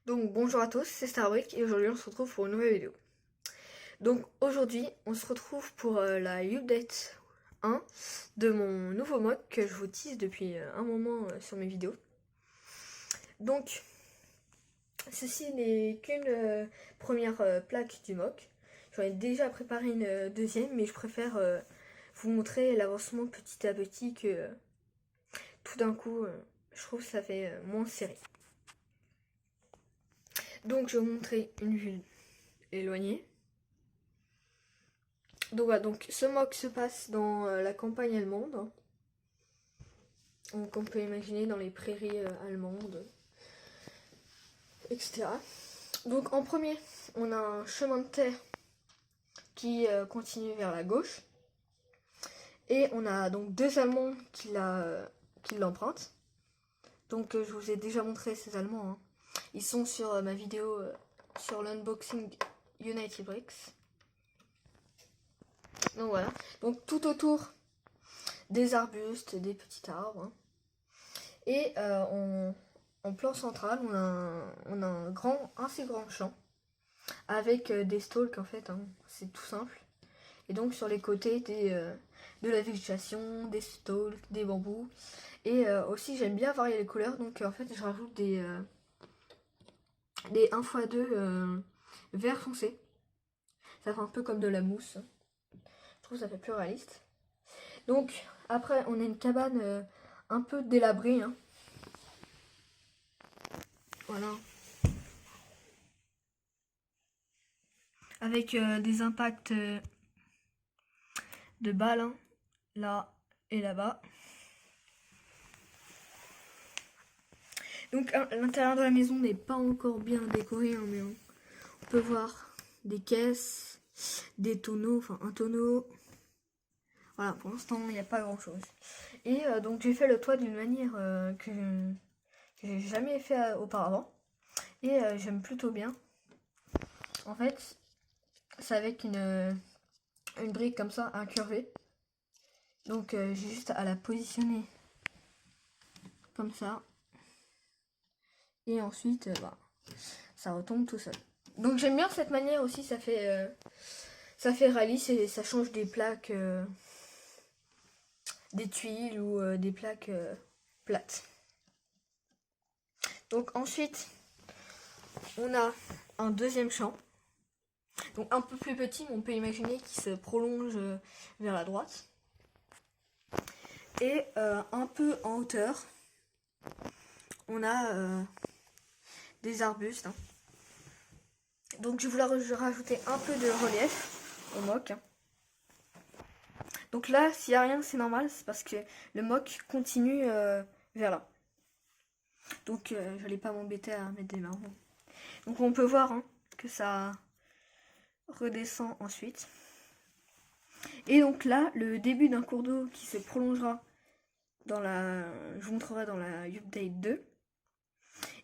Donc bonjour à tous, c'est Starbrick et aujourd'hui on se retrouve pour une nouvelle vidéo. Donc aujourd'hui on se retrouve pour la update 1 de mon nouveau mock que je vous tease depuis un moment sur mes vidéos. Donc ceci n'est qu'une première plaque du mock. J'en ai déjà préparé une deuxième mais je préfère vous montrer l'avancement petit à petit que tout d'un coup je trouve que ça fait moins serré. Donc je vais vous montrer une vue éloignée. Donc voilà, donc ce mock se passe dans la campagne allemande. Donc on peut imaginer dans les prairies allemandes, etc. Donc en premier, on a un chemin de terre qui continue vers la gauche. Et on a donc deux Allemands qui l'empruntent. Donc je vous ai déjà montré ces Allemands. Hein. Ils sont sur ma vidéo sur l'unboxing United Bricks. Donc voilà. Donc tout autour des arbustes, des petits arbres. Hein. Et en plan central, on a un assez grand champ avec des stalks en fait, hein, c'est tout simple. Et donc sur les côtés de la végétation, des stalks, des bambous. Et aussi j'aime bien varier les couleurs, donc en fait je rajoute des 1x2 vert foncé. Ça fait un peu comme de la mousse. Je trouve que ça fait plus réaliste. Donc après on a une cabane un peu délabrée. Hein. Voilà. Avec des impacts de balles, hein, là et là-bas. Donc l'intérieur de la maison n'est pas encore bien décoré, hein, mais on peut voir des caisses, des tonneaux, enfin un tonneau. Voilà, pour l'instant il n'y a pas grand chose. Et donc j'ai fait le toit d'une manière que j'ai jamais fait auparavant. Et j'aime plutôt bien. En fait, c'est avec une brique comme ça, incurvée. Donc j'ai juste à la positionner comme ça. Et ensuite, ça retombe tout seul. Donc j'aime bien cette manière aussi, ça fait réaliste et ça change des plaques, des tuiles ou des plaques plates. Donc ensuite, on a un deuxième champ. Donc un peu plus petit, mais on peut imaginer qu'il se prolonge vers la droite. Et un peu en hauteur, on a des arbustes. Hein. Donc je voulais rajouter un peu de relief au mock. Hein. Donc là, s'il n'y a rien, c'est normal, c'est parce que le mock continue vers là. Donc je n'allais pas m'embêter à mettre des marrons. Donc on peut voir hein, que ça redescend ensuite. Et donc là, le début d'un cours d'eau qui se prolongera dans je vous montrerai dans la update 2.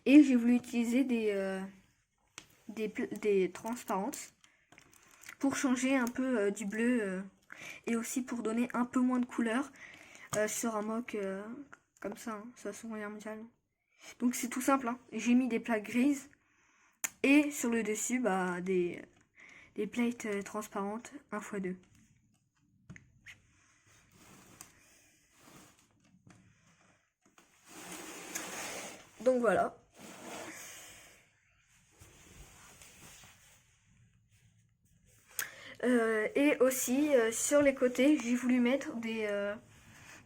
Et j'ai voulu utiliser des transparentes pour changer un peu du bleu et aussi pour donner un peu moins de couleur sur un mock comme ça, hein, façon mondiale. Donc c'est tout simple, hein. J'ai mis des plaques grises et sur le dessus des plates transparentes 1x2. Donc voilà. Et aussi sur les côtés, j'ai voulu mettre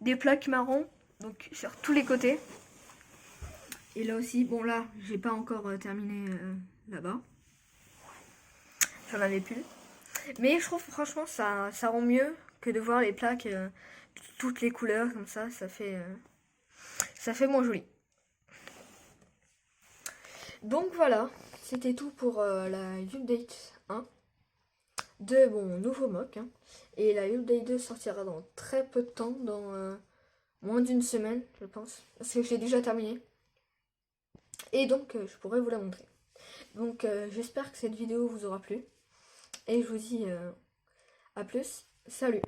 des plaques marron, donc sur tous les côtés. Et là aussi, bon là, j'ai pas encore terminé là-bas. J'en avais plus. Mais je trouve franchement ça rend mieux que de voir les plaques toutes les couleurs comme ça fait moins joli. Donc voilà, c'était tout pour la update 1 de mon nouveau mock. Hein. Et la update 2 sortira dans très peu de temps, dans moins d'une semaine, je pense. Parce que j'ai déjà terminé. Et donc, je pourrais vous la montrer. Donc, j'espère que cette vidéo vous aura plu. Et je vous dis à plus. Salut!